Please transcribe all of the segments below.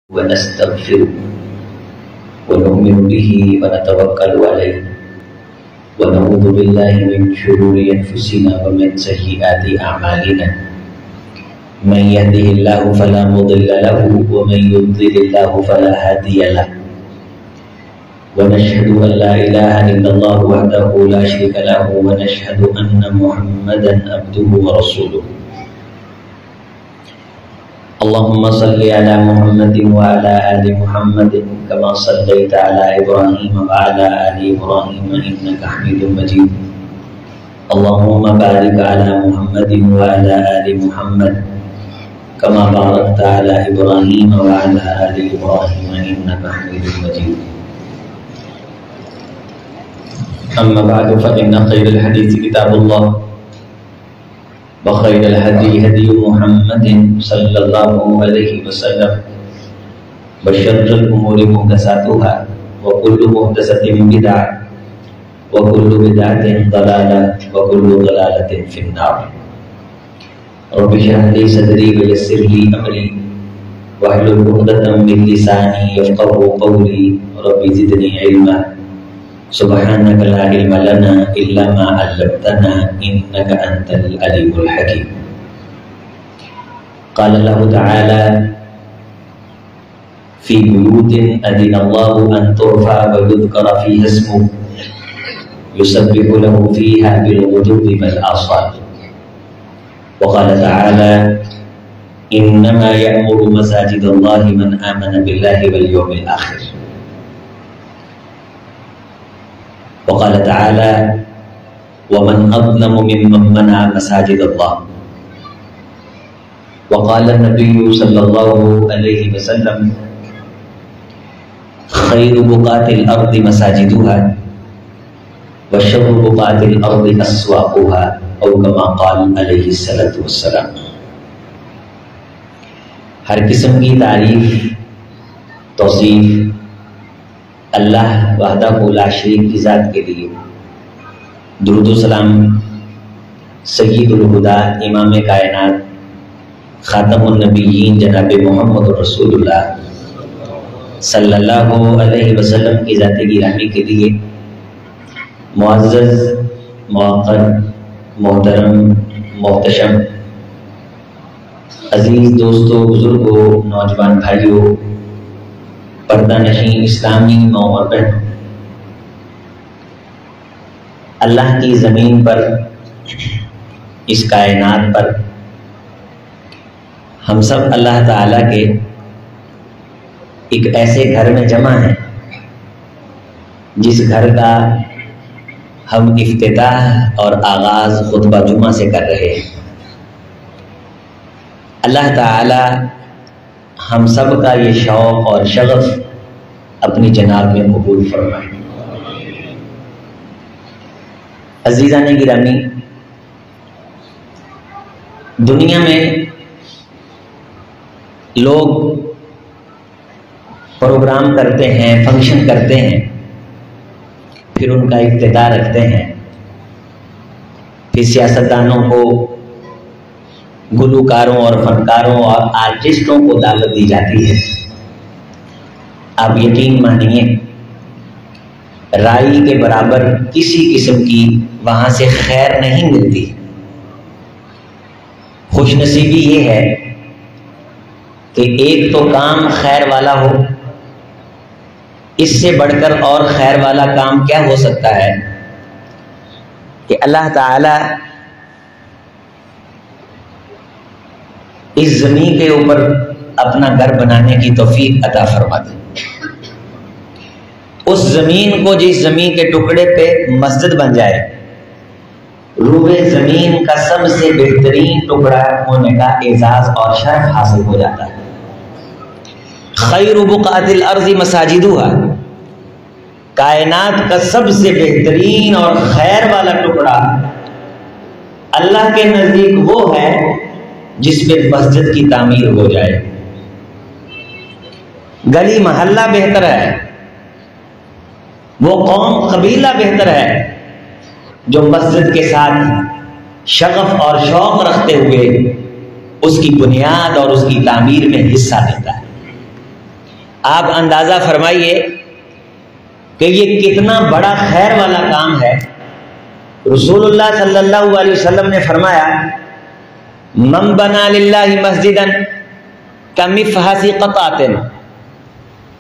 ونستغفره ونؤمن به ونتوكل عليه ونعوذ بالله من شرور أنفسنا ومن سيئات أعمالنا من يهده الله فلا مضل له ومن يضلل الله فلا هادي له ونشهد أن لا إله إلا الله وحده لا شريك له ونشهد أن محمدا عبده ورسوله اللهم صل على محمد وعلى آل محمد كما صليت على إبراهيم وعلى آل إبراهيم إنك حميد مجيد اللهم بارك على محمد وعلى آل محمد كما باركت على إبراهيم وعلى آل إبراهيم إنك حميد مجيد أما بعد فإن خير الحديث كتاب الله وخير الهدي هدي محمد صلى الله عليه وسلم وشر الأمور محدثاتها وكل محدثة بدعة وكل بدعة ضلالة وكل ضلالة في النار رب اشرح لي صدري ويسر لي أمري واحلل عقدة من لساني يفقهوا قولي رب زدني علما سبحانك لا علم لنا إلا ما علمتنا إنك أنت العليم الحكيم قال الله تعالى في بيوت أذن الله أن ترفع ويذكر فيها اسمه يسبح له فيها بالغدو والآصال وقال تعالى إنما يأمر مساجد الله من آمن بالله واليوم الآخر وقال تعالى ومن أظلم ممن منع مساجد الله وقال النبي صلى الله عليه وسلم خير بقعة الأرض مساجدها وشر بقعة الأرض أسواقها أو كما قال عليه الصلاة والسلام ہر قسم کی تعریف توصیف اللہ وحدہ لا شریک کی ذات کے لیے درود و سلام سید الہدیٰ امام کائنات خاتم النبیین جناب محمد رسول اللہ صلی اللہ علیہ وسلم کی ذات گرامی کے لیے معزز موقر محترم محتشم عزیز دوستوں بزرگوں نوجوان بھائیوں پردہ نشین اسلامی ماں اور بہنوں اللہ کی زمین پر اس کائنات پر ہم سب اللہ تعالیٰ کے ایک ایسے گھر میں جمع ہیں جس گھر کا ہم افتتاح اور آغاز خطبہ جمعہ سے کر رہے ہیں اللہ تعالیٰ ہم سب کا یہ شوق اور شغف اپنی جناب میں قبول فرمائے عزیزان گرامی دنیا میں لوگ پروگرام کرتے ہیں فنکشن کرتے ہیں پھر ان کا افتتاح رکھتے ہیں پھر سیاستدانوں کو گلوکاروں اور فنکاروں اور آرٹسٹوں کو دعوت دی جاتی ہے آپ یقین مانیے رائی کے برابر کسی قسم کی وہاں سے خیر نہیں ملتی خوش نصیبی یہ ہے کہ ایک تو کام خیر والا ہو اس سے بڑھ کر اور خیر والا کام کیا ہو سکتا ہے کہ اللہ تعالی اس زمین کے اوپر اپنا گھر بنانے کی توفیق عطا فرما دے اس زمین کو جس زمین کے ٹکڑے پہ مسجد بن جائے روئے زمین کا سب سے بہترین ٹکڑا ہونے کا اعزاز اور شرف حاصل ہو جاتا ہے خیر بقعۃ الارض مساجدها کائنات کا سب سے بہترین اور خیر والا ٹکڑا اللہ کے نزدیک وہ ہے جس میں مسجد کی تعمیر ہو جائے گلی محلہ بہتر ہے وہ قوم قبیلہ بہتر ہے جو مسجد کے ساتھ شغف اور شوق رکھتے ہوئے اس کی بنیاد اور اس کی تعمیر میں حصہ لیتا ہے آپ اندازہ فرمائیے کہ یہ کتنا بڑا خیر والا کام ہے۔ رسول اللہ صلی اللہ علیہ وسلم نے فرمایا من بنا للہ مسجدا کمفحص قطعۃ،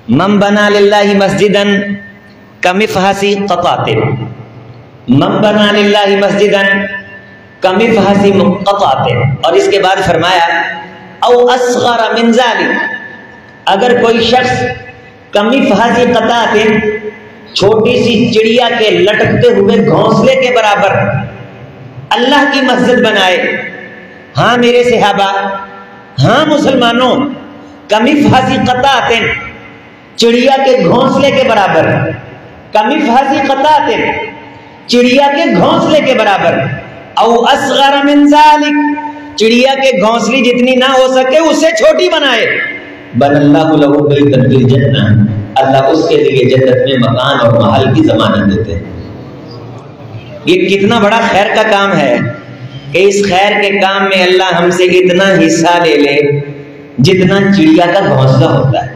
من بنا للہ مسجدا کمفحص قطعۃ، من بنا للہ مسجدا کمفحص قطعۃ، اور اس کے بعد فرمایا او اصغر من ذلک، اگر کوئی شخص کمفحص قطعۃ، چھوٹی سی چڑیا کے لٹکتے ہوئے گھونسلے کے برابر اللہ کی مسجد بنائے۔ ہاں میرے صحابہ، ہاں مسلمانوں، کمفحص قطعۃ، چڑیا کے گھونسلے کے برابر، کمفحص قطعۃ، چڑیا کے گھونسلے کے برابر، او اصغر من ذلک، چڑیا کے گھونسلی جتنی نہ ہو سکے اس سے چھوٹی بنائے، بن اللہ لہ بیتا فی الجنہ، اللہ اس کے لیے جنت میں مکان اور محل کی ضمانت دیتے ہیں۔ یہ کتنا بڑا خیر کا کام ہے کہ اس خیر کے کام میں اللہ ہم سے اتنا حصہ لے لے جتنا چڑیا کا گھونسلہ ہوتا ہے۔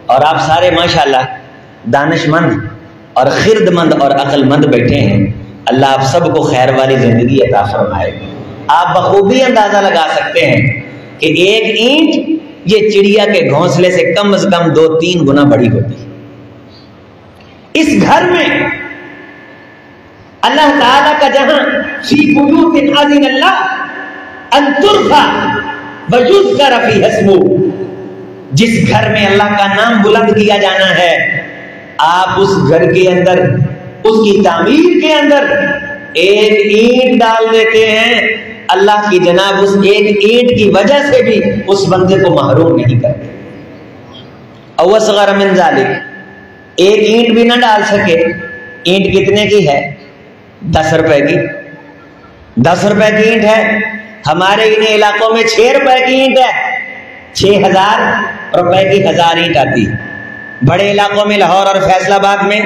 اور آپ سارے ماشاءاللہ دانش مند اور خرد مند اور عقل مند بیٹھے ہیں، اللہ آپ سب کو خیر والی زندگی عطا فرمائے۔ آپ بخوبی اندازہ لگا سکتے ہیں کہ ایک اینٹ یہ چڑیا کے گھونسلے سے کم از کم 2-3 گنا بڑی ہوتی ہے۔ اس گھر میں اللہ تعالیٰ کا جہاں فی بیوت اذن اللہ ان ترفع ویذکر فیہا اسمہ، جس گھر میں اللہ کا نام بلند کیا جانا ہے، آپ اس گھر کے اندر، اس کی تعمیر کے اندر ایک اینٹ ڈال دیتے ہیں، اللہ کی جناب اس ایک اینٹ کی وجہ سے بھی اس بندے کو محروم نہیں کرتے۔ او اصغر من ذلک، ایک اینٹ بھی نہ ڈال سکے، اینٹ کتنے کی ہے؟ 10 روپے کی، 10 روپے کی اینٹ ہے۔ ہمارے ان علاقوں میں 6 روپے کی اینٹ ہے، 6000 روپے کی 1000 اینٹ آتی ہے۔ بڑے علاقوں میں لاہور اور فیصل آباد میں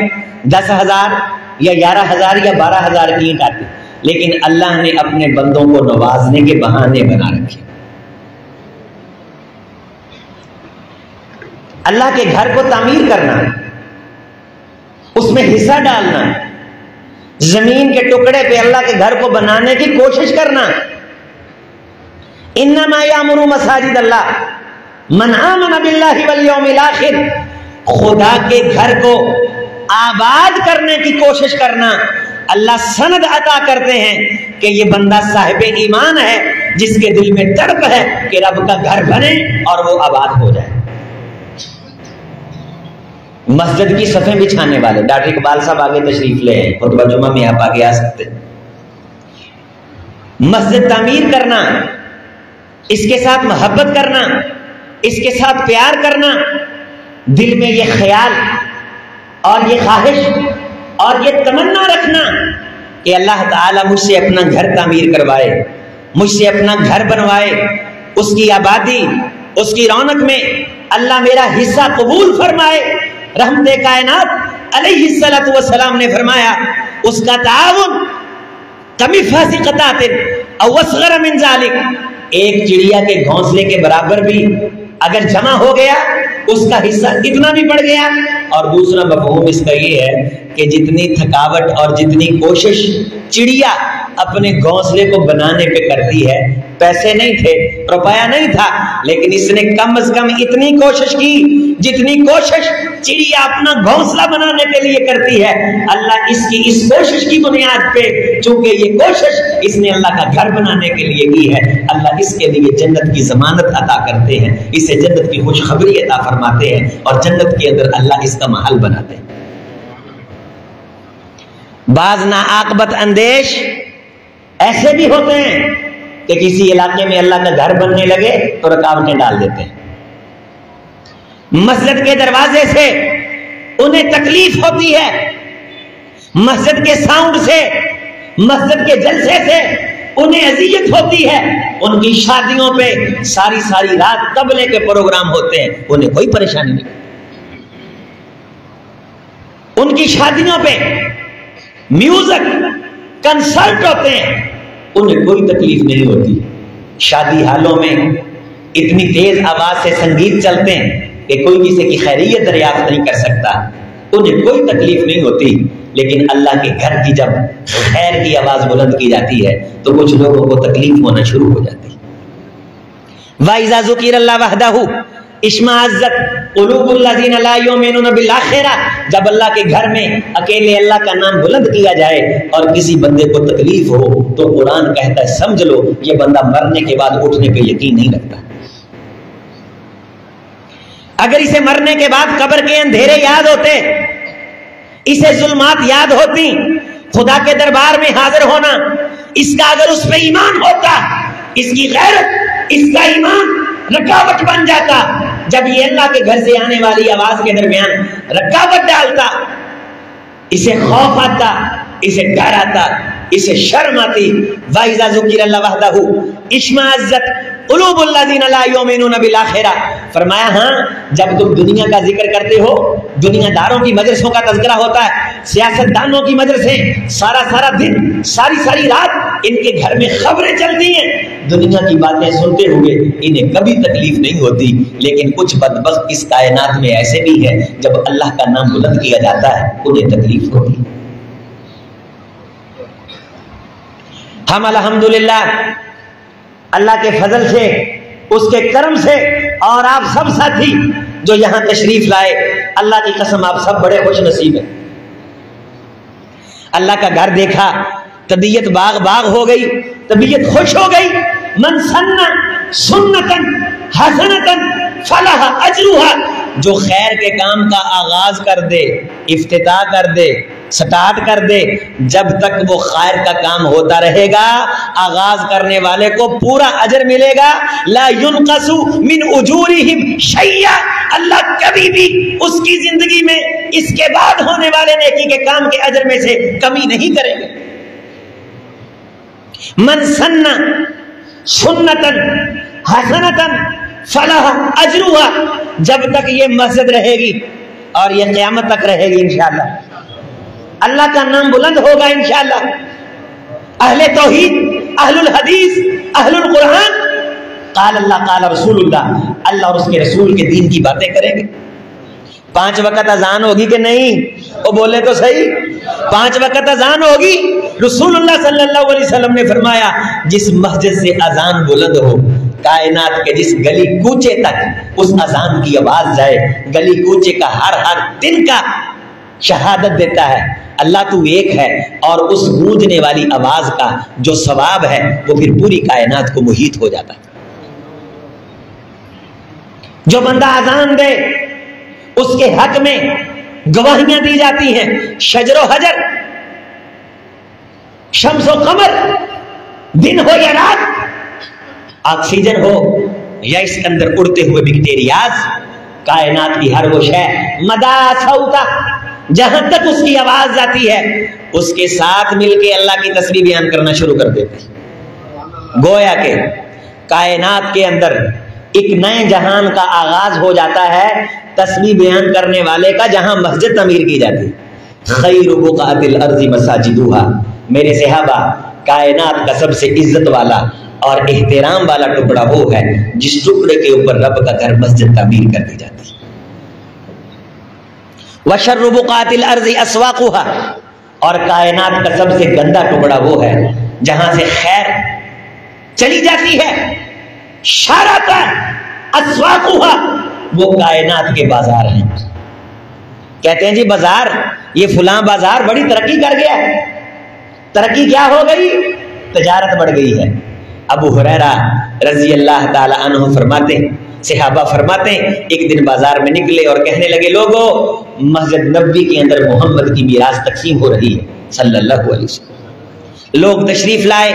10,000 یا 11,000 یا 12,000 کی اینٹ آتی ہے، لیکن اللہ نے اپنے بندوں کو نوازنے کے بہانے بنا رکھے۔ اللہ کے گھر کو تعمیر کرنا، اس میں حصہ ڈالنا، زمین کے ٹکڑے پہ اللہ کے گھر کو بنانے کی کوشش کرنا۔ انما یامر مساجد اللہ من آمن باللہ والیوم الاخر، خدا کے گھر کو آباد کرنے کی کوشش کرنا۔ اللہ سند عطا کرتے ہیں کہ یہ بندہ صاحب ایمان ہے جس کے دل میں تڑپ ہے کہ رب کا گھر بنے اور وہ آباد ہو جائے۔ مسجد کی صفیں بچھانے والے ڈاکٹر اقبال صاحب آگے تشریف لے ہیں، خطبہ جمعہ میں آپ آگے آ سکتے ہیں۔ مسجد تعمیر کرنا، اس کے ساتھ محبت کرنا، اس کے ساتھ پیار کرنا، دل میں یہ خیال اور یہ خواہش اور یہ تمنا رکھنا کہ اللہ تعالیٰ مجھ سے اپنا گھر تعمیر کروائے، مجھ سے اپنا گھر بنوائے، اس کی آبادی، اس کی رونق میں اللہ میرا حصہ قبول فرمائے۔ رحمت کائنات علیہ الصلوۃ والسلام نے فرمایا اس کا تعاون کمفحص قطعۃ او اصغر من ذلک، ایک چڑیا کے گھونسلے کے برابر بھی اگر جمع ہو گیا اس کا حصہ اتنا بھی بڑھ گیا۔ اور دوسرا مفہوم اس کا یہ ہے کہ جتنی تھکاوٹ اور جتنی کوشش چڑیا اپنے گھونسلے کو بنانے پہ کرتی ہے، پیسے نہیں تھے، روپیہ نہیں تھا، لیکن اس نے کم از کم اتنی کوشش کی جتنی کوشش چڑیا اپنا گھونسلہ بنانے کے لیے کرتی ہے۔ اللہ اس کی اس کوشش کی بنیاد پہ، چونکہ یہ کوشش اس نے اللہ کا گھر بنانے کے لیے کی ہے، اللہ اس کے لیے جنت کی ضمانت عطا کرتے ہیں، اسے جنت کی خوشخبری عطا فرماتے ہیں اور جنت کے اندر اللہ اس کا محل بناتے ہیں۔ بعض ناعاقبت اندیش ایسے بھی ہوتے ہیں کہ کسی علاقے میں اللہ کا گھر بننے لگے تو رکاوٹیں ڈال دیتے ہیں۔ مسجد کے دروازے سے انہیں تکلیف ہوتی ہے، مسجد کے ساؤنڈ سے، مسجد کے جلسے سے انہیں اذیت ہوتی ہے۔ ان کی شادیوں پہ ساری ساری رات طبلے کے پروگرام ہوتے ہیں، انہیں کوئی پریشانی نہیں۔ ان کی شادیوں پہ میوزک کنسرٹ ہوتے ہیں، انہیں کوئی تکلیف نہیں ہوتی۔ شادی حالوں میں اتنی تیز آواز سے سنگیت چلتے ہیں، کہ کوئی کسی کی خیریت دریافت نہیں کر سکتا، انہیں کوئی تکلیف نہیں ہوتی، لیکن اللہ کے گھر کی جب خیر کی آواز بلند کی جاتی ہے تو کچھ لوگوں کو تکلیف ہونا شروع ہو جاتی ہے۔ وَإِذَا ذُكِرَ اللَّهُ وَحْدَهُ اشمئزت قلوب الذین لا یؤمنون بالآخرہ، جب اللہ کے گھر میں اکیلے اللہ کا نام بلند کیا جائے اور کسی بندے کو تکلیف ہو تو قرآن کہتا ہے سمجھ لو یہ بندہ مرنے کے بعد اٹھنے پہ یقین نہیں رکھتا۔ اگر اسے مرنے کے بعد قبر کے اندھیرے یاد ہوتے، اسے ظلمات یاد ہوتی، خدا کے دربار میں حاضر ہونا، اس کا اگر اس پہ ایمان ہوتا، اس کی غیرت، اس کا ایمان رکاوٹ بن جاتا، جب یہ اللہ کے گھر سے آنے والی آواز کے درمیان رکاوٹ ڈالتا، اسے خوف آتا، اسے ڈر آتا، اسے شرم آتی۔ وَإِذَا ذُكِرَ اللَّهُ وَحْدَهُ اشْمَأَزَّتْ قُلُوبُ الَّذِينَ لَا يُؤْمِنُونَ بِالْآخِرَةِ، فرمایا ہاں جب تم دنیا کا ذکر کرتے ہو، دنیا داروں کی مجلسوں کا تذکرہ ہوتا ہے، سیاست دانوں کی مجلسیں، سارا دن، ساری رات ان کے گھر میں خبریں چلتی ہیں، دنیا کی باتیں سنتے ہوئے انہیں کبھی تکلیف نہیں ہوتی، لیکن کچھ بدبخت اس کائنات میں ایسے بھی ہیں جب اللہ کا نام بلند کیا جاتا ہے انہیں تکلیف ہوتی۔ ہم الحمدللہ اللہ کے فضل سے، اس کے کرم سے، اور آپ سب ساتھی جو یہاں تشریف لائے، اللہ کی قسم آپ سب بڑے خوش نصیب ہیں۔ اللہ کا گھر دیکھا، طبیعت باغ ہو گئی، طبیعت خوش ہو گئی۔ من سن سنتن حسنتن فلہ اجرھا، جو خیر کے کام کا آغاز کر دے، افتتاح کر دے، سٹارٹ کر دے، جب تک وہ خیر کا کام ہوتا رہے گا آغاز کرنے والے کو پورا اجر ملے گا۔ لا ينقص من اجورہم شیئا، اللہ کبھی بھی اس کی زندگی میں اس کے بعد ہونے والے نیکی کے کام کے اجر میں سے کمی نہیں کریں گے۔ من سن سنتن حسنتن فلہ اجرھا، جب تک یہ مسجد رہے گی اور یہ قیامت تک رہے گی انشاءاللہ، اللہ کا نام بلند ہوگا انشاءاللہ، اہل توحید، اہل الحدیث، اہل القرآن، قال اللہ قال رسول اللہ، اللہ اور اس کے رسول کے دین کی باتیں کریں گے۔ 5 وقت اذان ہوگی کہ نہیں؟ وہ بولے تو صحیح، 5 وقت اذان ہوگی۔ رسول اللہ صلی اللہ علیہ وسلم نے فرمایا جس مسجد سے اذان بلند ہو، کائنات کے جس گلی کوچے تک اس اذان کی آواز جائے، گلی کوچے کا ہر دن کا شہادت دیتا ہے اللہ تو ایک ہے، اور اس گونجنے والی آواز کا جو ثواب ہے وہ پھر پوری کائنات کو محیط ہو جاتا ہے۔ جو بندہ اذان دے اس کے حق میں گواہیاں دی جاتی ہیں، شجر و حجر، شمس و قمر، دن ہو یا رات، آکسیجن ہو یا اس کے اندر اڑتے ہوئے بیکٹیریاز، کائنات کی ہر وہ شے مدا صوتا، جہاں تک اس کی آواز جاتی ہے اس کے ساتھ مل کے اللہ کی تسبیح بیان کرنا شروع کر دیتے ہیں۔ گویا کہ کائنات کے اندر ایک نئے جہان کا آغاز ہو جاتا ہے تسبیح بیان کرنے والے کا، جہاں مسجد تعمیر کی جاتی ہے۔ خیر بقعۃ الارض مساجدھا، میرے صحابہ کائنات کا سب سے عزت والا اور احترام والا ٹکڑا وہ ہے جس ٹکڑے کے اوپر رب کا گھر مسجد تعمیر کر دی جاتی ہے۔ وشر بقعۃ الارض اسواقها، اور کائنات کا سب سے گندا ٹکڑا وہ ہے جہاں سے خیر چلی جاتی ہے، شارتا اسواقها، وہ کائنات کے بازار ہیں۔ کہتے ہیں جی بازار، یہ فلاں بازار بڑی ترقی کر گیا ہے۔ ترقی کیا ہو گئی؟ تجارت بڑھ گئی ہے۔ ابو ہریرہ رضی اللہ تعالی عنہ فرماتے ہیں، صحابہ فرماتے ہیں، ایک دن بازار میں نکلے اور کہنے لگے لوگوں مسجد نبوی کے اندر محمد کی میراث تقسیم ہو رہی ہے صلی اللہ علیہ وسلم۔ لوگ تشریف لائے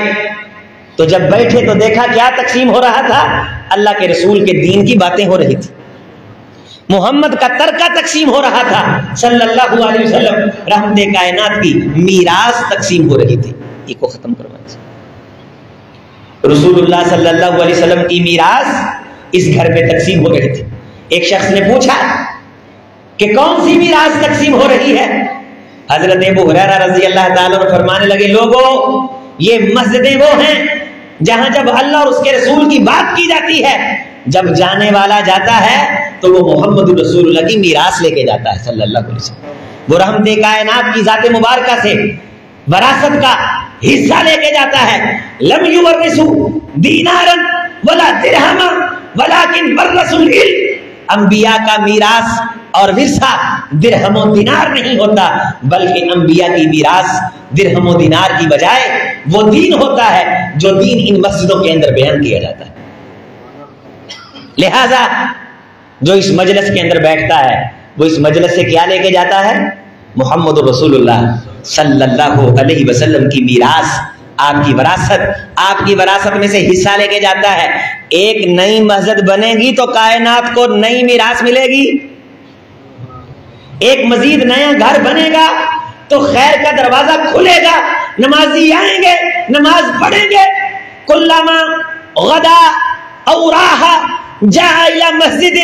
تو جب بیٹھے تو دیکھا کیا تقسیم ہو رہا تھا، اللہ کے رسول کے دین کی باتیں ہو رہی تھی، محمد کا ترکہ تقسیم ہو رہا تھا صلی اللہ علیہ وسلم، رحمت کائنات کی میراث تقسیم ہو رہی تھی۔ یہ کو ختم کروانا، رسول اللہ صلی اللہ علیہ وسلم کی میراث اس گھر میں تقسیم ہو رہی تھی۔ ایک شخص نے پوچھا کہ کون سی میراث تقسیم ہو رہی ہے؟ حضرت ابو ہریرہ رضی اللہ تعالیٰ عنہ فرمانے لگے لوگوں یہ مسجدیں وہ ہیں جہاں جب اللہ اور اس کے رسول کی بات کی جاتی ہے، جب جانے والا جاتا ہے تو وہ محمد رسول اللہ کی میراث لے کے جاتا ہے صلی اللہ علیہ وسلم. وہ رحمت کائنات کی ذات مبارکہ سے وراثت کا حصہ لے کے جاتا ہے. لم یورثوا دینارا ولا درہما ولکن ورثوا العلم. انبیاء کا میراث اور ورثہ درہم و دینار نہیں ہوتا، بلکہ انبیاء کی میراث درہم و دینار کی بجائے وہ دین ہوتا ہے جو دین ان مسجدوں کے اندر بیان کیا جاتا ہے. لہذا جو اس مجلس کے اندر بیٹھتا ہے وہ اس مجلس سے کیا لے کے جاتا ہے؟ محمد رسول اللہ صلی اللہ علیہ وسلم کی میراث، آپ کی وراثت، آپ کی وراثت میں سے حصہ لے کے جاتا ہے. ایک نئی مسجد بنے گی تو کائنات کو نئی میراث ملے گی. ایک مزید نیا گھر بنے گا تو خیر کا دروازہ کھلے گا، نمازی آئیں گے، نماز پڑھیں گے. کلما غدا او راح جاء الى مسجد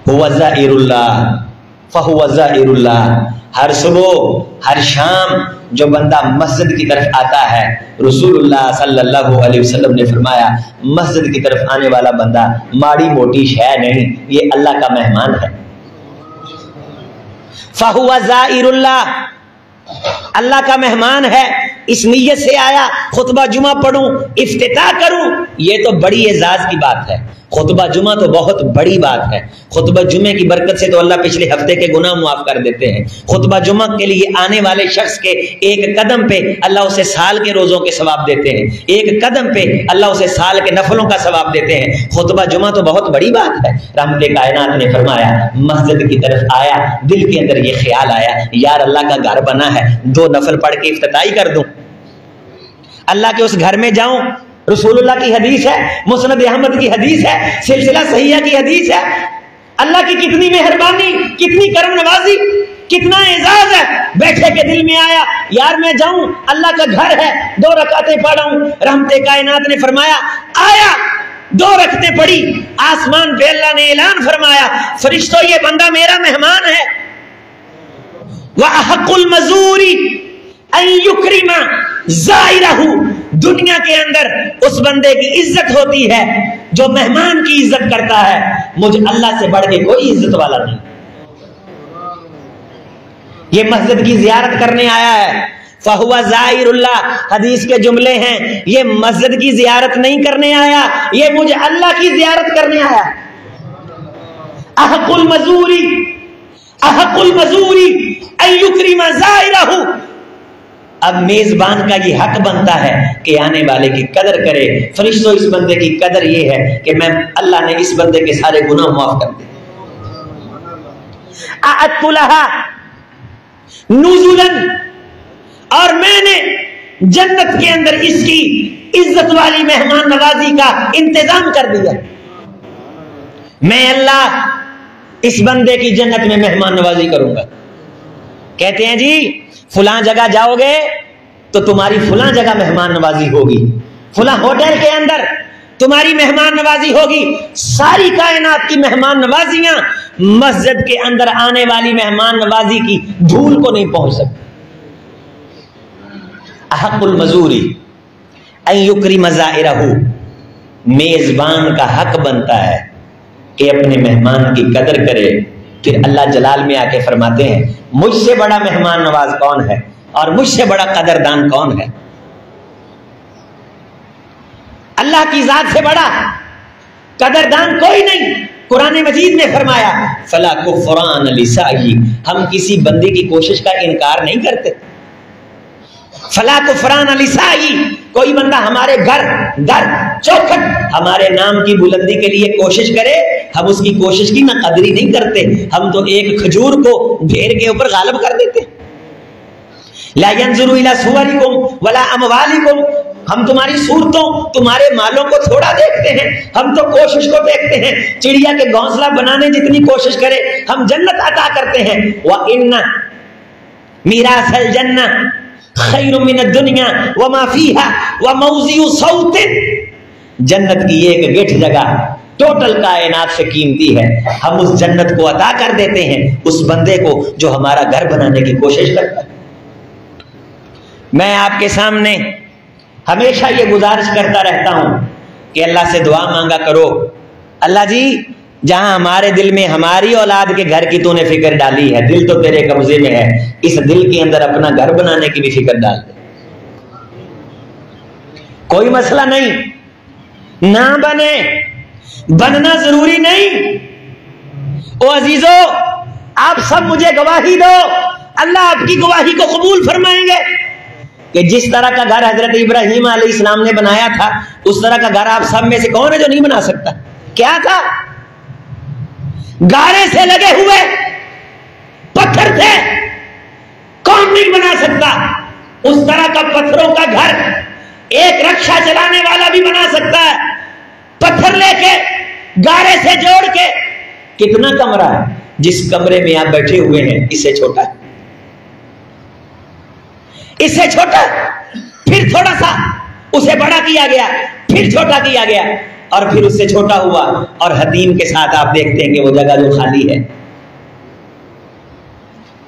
هو زائر اللہ فهو زائر اللہ. ہر صبح ہر شام جو بندہ مسجد کی طرف آتا ہے، رسول اللہ صلی اللہ علیہ وسلم نے فرمایا مسجد کی طرف آنے والا بندہ ماڑی موٹی شے نہیں، یہ اللہ کا مہمان ہے. فہو زائر اللہ، اللہ کا مہمان ہے. اس نیت سے آیا خطبہ جمعہ پڑھوں، افتتاح کروں، یہ تو بڑی اعزاز کی بات ہے. خطبہ جمعہ تو بہت بڑی بات ہے. خطبہ جمعہ کی برکت سے تو اللہ پچھلے ہفتے کے گناہ معاف کر دیتے ہیں. خطبہ جمعہ کے لیے آنے والے شخص کے ایک قدم پہ اللہ اسے سال کے روزوں کے ثواب دیتے ہیں، ایک قدم پہ اللہ اسے سال کے نفلوں کا ثواب دیتے ہیں. خطبہ جمعہ تو بہت بڑی بات ہے. رحمت کائنات نے فرمایا مسجد کی طرف آیا، دل کے اندر یہ خیال آیا یار اللہ کا گھر بنا ہے، 2 نفل پڑھ کے افتتاحی کر دوں، اللہ کے اس گھر میں جاؤں. رسول اللہ کی حدیث ہے، مسند احمد کی حدیث ہے، سلسلہ صحیحہ کی حدیث ہے. اللہ کی کتنی مہربانی، کتنی کرم نوازی، کتنا اعزاز ہے. بیٹھے کے دل میں آیا یار میں جاؤں، اللہ کا گھر ہے، 2 رکعتیں پڑھوں. رحمت کائنات نے فرمایا آیا، 2 رکعتیں پڑھی. آسمان پہ اللہ نے اعلان فرمایا فرشتوں یہ بندہ میرا مہمان ہے. وَأَحَقُّ الْمَزُورِ أَن يُكْرِمَ زَائِرَهُ. دنیا کے اندر اس بندے کی عزت ہوتی ہے جو مہمان کی عزت کرتا ہے. مجھے اللہ سے بڑھ کے کوئی عزت والا نہیں. یہ مسجد کی زیارت کرنے آیا ہے، فَهُوَ زَائِرُ اللَّهِ. حدیث کے جملے ہیں، یہ مسجد کی زیارت نہیں کرنے آیا، یہ مجھے اللہ کی زیارت کرنے آیا. أَحَقُّ الْمَزُورِ أَحَقُّ الْمَزُورِ أَن يُكْرِمَ زَائِرَهُ. اب میزبان کا یہ حق بنتا ہے کہ آنے والے کی قدر کرے. فرشتوں اس بندے کی قدر یہ ہے کہ میں اللہ نے اس بندے کے سارے گناہ معاف کر دیے. اعدت لها نزلا، اور میں نے جنت کے اندر اس کی عزت والی مہمان نوازی کا انتظام کر دیا. میں اللہ اس بندے کی جنت میں مہمان نوازی کروں گا. کہتے ہیں جی فلاں جگہ جاؤ گے تو تمہاری فلاں جگہ مہمان نوازی ہوگی، فلاں ہوٹل کے اندر تمہاری مہمان نوازی ہوگی. ساری کائنات کی مہمان نوازیاں مسجد کے اندر آنے والی مہمان نوازی کی دھول کو نہیں پہنچ سکتی. احق المزوری ان یکرم زائرہ. میزبان کا حق بنتا ہے کہ اپنے مہمان کی قدر کرے. پھر اللہ جلال میں آ کے فرماتے ہیں مجھ سے بڑا مہمان نواز کون ہے اور مجھ سے بڑا قدردان کون ہے؟ اللہ کی ذات سے بڑا قدردان کوئی نہیں. قرآن مجید میں فرمایا فلا کفران لسعی. ہم کسی بندے کی کوشش کا انکار نہیں کرتے. فلا کفران لسعی. کوئی بندہ ہمارے گھر چوکھٹ ہمارے نام کی بلندی کے لیے کوشش کرے، ہم اس کی کوشش کی نہ قدری نہیں کرتے. ہم تو ایک کھجور کو ڈھیر کے اوپر غالب کر دیتے. لا ينظر الى صوركم ولا اموالكم. ہم تمہاری صورتوں، تمہارے مالوں کو تھوڑا دیکھتے ہیں، ہم تو کوشش کو دیکھتے ہیں. چڑیا کے گھونسلہ بنانے جتنی کوشش کرے ہم جنت عطا کرتے ہیں. وَإِنَّ مِيرَاثَ الْجَنَّةِ خیر من الدنیا وما فیہا وموضع صوت. جنت کی ایک گٹھ جگہ ٹوٹل کائنات سے قیمتی ہے. ہم اس جنت کو عطا کر دیتے ہیں اس بندے کو جو ہمارا گھر بنانے کی کوشش کرتا ہے. میں آپ کے سامنے ہمیشہ یہ گزارش کرتا رہتا ہوں کہ اللہ سے دعا مانگا کرو. اللہ جی جہاں ہمارے دل میں ہماری اولاد کے گھر کی تو نے فکر ڈالی ہے، دل تو تیرے قبضے میں ہے، اس دل کے اندر اپنا گھر بنانے کی بھی فکر ڈال دے۔ کوئی مسئلہ نہیں، نہ بنے، بننا ضروری نہیں۔ او عزیزو، آپ سب مجھے گواہی دو، اللہ آپ کی گواہی کو قبول فرمائیں گے کہ جس طرح کا گھر حضرت ابراہیم علیہ السلام نے بنایا تھا، اس طرح کا گھر آپ سب میں سے کون ہے جو نہیں بنا سکتا؟ کیا تھا؟ گارے سے لگے ہوئے پتھر تھے، کون نہیں بنا سکتا؟ اس طرح کا پتھروں کا گھر ایک رکشہ چلانے والا بھی بنا سکتا ہے، پتھر لے کے گارے سے جوڑ کے۔ کتنا کمرہ ہے جس کمرے میں آپ بیٹھے ہوئے ہیں، اس سے چھوٹا ہے، اس سے چھوٹا، پھر تھوڑا سا اسے بڑا کیا گیا، پھر چھوٹا کیا گیا، اور پھر اس سے چھوٹا ہوا، اور حتیم کے ساتھ آپ دیکھتے ہیں کہ وہ جگہ جو خالی ہے،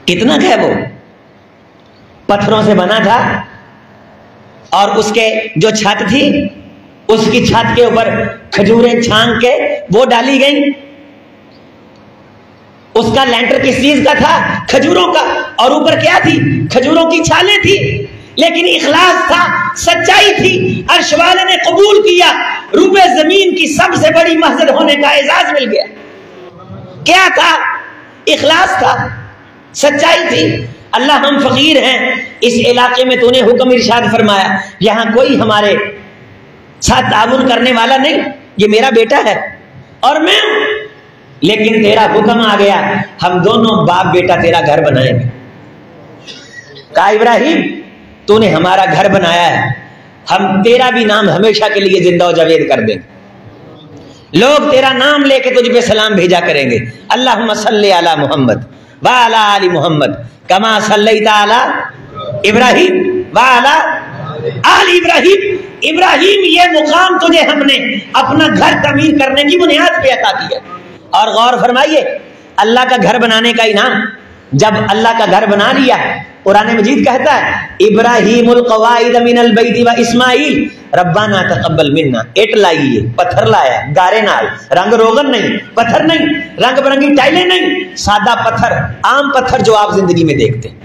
کتنا ہے وہ پتھروں سے بنا تھا، اور اس کے جو چھت تھی، اس کی چھت کے اوپر کھجوریں چھانک کے وہ ڈالی گئیں۔ اس کا لینٹر کس چیز کا تھا؟ کھجوروں کا، اور اوپر کیا تھی؟ کھجوروں کی چھالیں تھی، لیکن اخلاص تھا، سچائی تھی، عرش والے نے قبول کیا، روبے زمین کی سب سے بڑی مسجد ہونے کا اعزاز مل گیا۔ کیا تھا؟ اخلاص تھا، سچائی تھی۔ اللہ ہم فقیر ہیں، اس علاقے میں تو نے حکم ارشاد فرمایا یہاں کوئی ہمارے ساتھ تعاون کرنے والا نہیں، یہ میرا بیٹا ہے اور میں ہوں، لیکن تیرا حکم آ گیا، ہم دونوں باپ بیٹا تیرا گھر بنائیں گے۔ کہا ابراہیم تو نے ہمارا گھر بنایا ہے، ہم تیرا بھی نام ہمیشہ کے لیے زندہ و جاوید کر دیں گے، لوگ تیرا نام لے کے تجھ پہ سلام بھیجا کریں گے۔ اللہم صلی علی محمد وعلی آل محمد کما صلیت علی ابراہیم وعلی آل ابراہیم۔ ابراہیم یہ مقام تجھے ہم نے اپنا گھر تعمیر کرنے کی بنیاد پہ عطا کیا۔ اور غور فرمائیے، اللہ کا گھر بنانے کا انعام، جب اللہ کا گھر بنا لیا، قرآن مجید کہتا ہے ابراہیم القواعد من البیت و اسماعیل ربنا تقبل منا۔ اٹ لائیے، پتھر لایا، گارے نال، رنگ روغن نہیں، پتھر نہیں، رنگ برنگی ٹائلیں نہیں، سادہ پتھر، عام پتھر جو آپ زندگی میں دیکھتے ہیں۔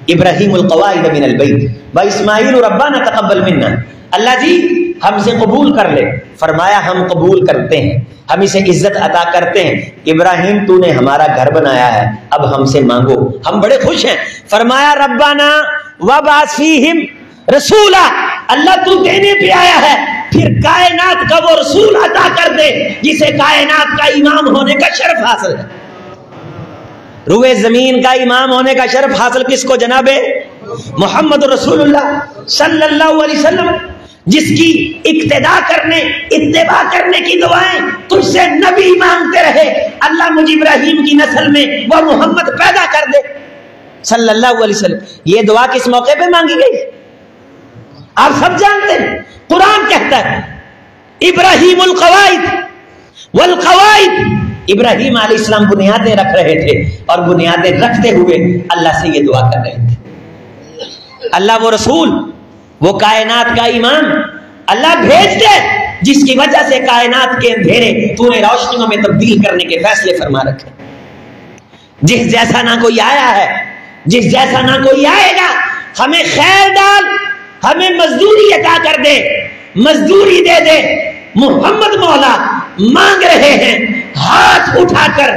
ابراہیم القواعد من البیت و اسماعیل ربنا تقبل منا، اللہ جی ہم سے قبول کر لے۔ فرمایا ہم قبول کرتے ہیں، ہم اسے عزت عطا کرتے ہیں، ابراہیم تو نے ہمارا گھر بنایا ہے، اب ہم سے مانگو، ہم بڑے خوش ہیں۔ فرمایا ربنا وابعث فیہم رسولا، اللہ تو دینے پہ آیا ہے، پھر کائنات کا وہ رسول عطا کر دے جسے کائنات کا امام ہونے کا شرف حاصل ہے۔ روئے زمین کا امام ہونے کا شرف حاصل کس کو؟ جناب محمد رسول اللہ صلی اللہ علیہ وسلم، جس کی اقتداء کرنے، اتباع کرنے کی دعائیں تجھ سے نبی مانگتے رہے، اللہ مجھ ابراہیم کی نسل میں وہ محمد پیدا کر دے صلی اللہ علیہ وسلم۔ یہ دعا کس موقع پہ مانگی گئی آپ سب جانتے ہیں، قرآن کہتا ہے ابراہیم القواعد والقواعد، ابراہیم علیہ السلام بنیادیں رکھ رہے تھے، اور بنیادیں رکھتے ہوئے اللہ سے یہ دعا کر رہے تھے، اللہ وہ رسول، وہ کائنات کا ایمان اللہ بھیج دے جس کی وجہ سے کائنات کے اندھیرے تو نے روشنیوں میں تبدیل کرنے کے فیصلے فرما رکھے۔ جس جیسا نہ کوئی آیا ہے، جس جیسا نہ کوئی آئے گا، ہمیں خیر ڈال، ہمیں مزدوری عطا کر دے، مزدوری دے دے۔ محمد مولا مانگ رہے ہیں، ہاتھ اٹھا کر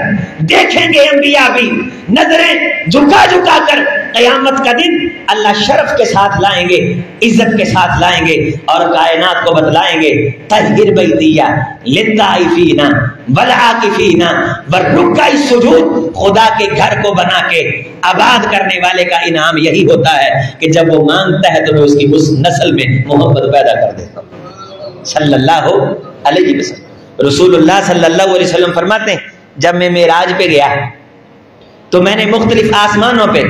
دیکھیں گے انبیاء بھی، نظریں جھکا جھکا کر، قیامت کا دن اللہ شرف کے ساتھ لائیں گے، عزت کے ساتھ لائیں گے، اور کائنات کو بتلائیں گے طہر بیتیا للطائفین والعاکفین والرکع السجود۔ خدا کے گھر کو بنا کے آباد کرنے والے کا انعام یہی ہوتا ہے کہ جب وہ مانگتا ہے تو میں اس کی اس نسل میں محمد پیدا کر دیتا ہوں صلی اللہ علیہ وسلم۔ رسول اللہ صلی اللہ علیہ وسلم فرماتے ہیں جب میں معراج پہ گیا تو میں نے مختلف آسمانوں پہ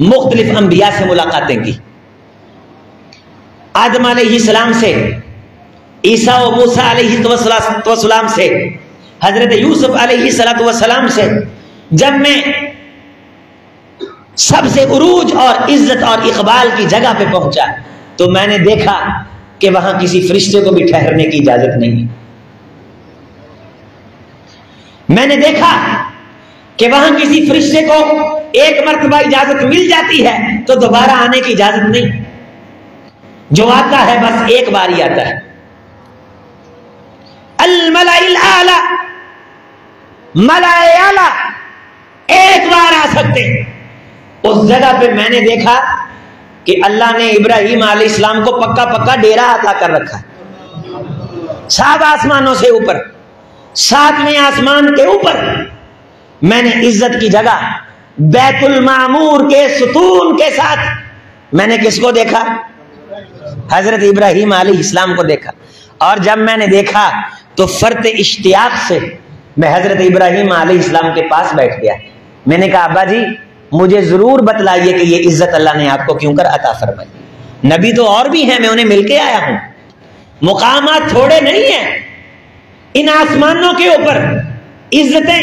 مختلف انبیاء سے ملاقاتیں کی، آدم علیہ السلام سے، عیسیٰ و موسیٰ علیہ السلام سے، حضرت یوسف علیہ السلام سے۔ جب میں سب سے عروج اور عزت اور اقبال کی جگہ پہ پہنچا تو میں نے دیکھا کہ وہاں کسی فرشتے کو بھی ٹھہرنے کی اجازت نہیں، میں نے دیکھا کہ وہاں کسی فرشتے کو ایک مرتبہ اجازت مل جاتی ہے تو دوبارہ آنے کی اجازت نہیں، جو آتا ہے بس ایک بار ہی آتا ہے۔ الملأ الاعلی، ملائے اعلی ایک بار آ سکتے ہیں۔ اس جگہ پہ میں نے دیکھا کہ اللہ نے ابراہیم علیہ السلام کو پکا پکا ڈیرا عطا کر رکھا ہے، 7 آسمانوں سے اوپر، 7ویں آسمان کے اوپر۔ میں نے عزت کی جگہ بیت المعمور کے ستون کے ساتھ میں نے کس کو دیکھا؟ حضرت ابراہیم علیہ السلام کو دیکھا۔ اور جب میں نے دیکھا تو فرط اشتیاق سے میں حضرت ابراہیم علیہ السلام کے پاس بیٹھ گیا۔ میں نے کہا ابا جی مجھے ضرور بتلائیے کہ یہ عزت اللہ نے آپ کو کیوں کر عطا فرمائی۔ نبی تو اور بھی ہیں، میں انہیں مل کے آیا ہوں، مقامات تھوڑے نہیں ہیں۔ ان آسمانوں کے اوپر عزتیں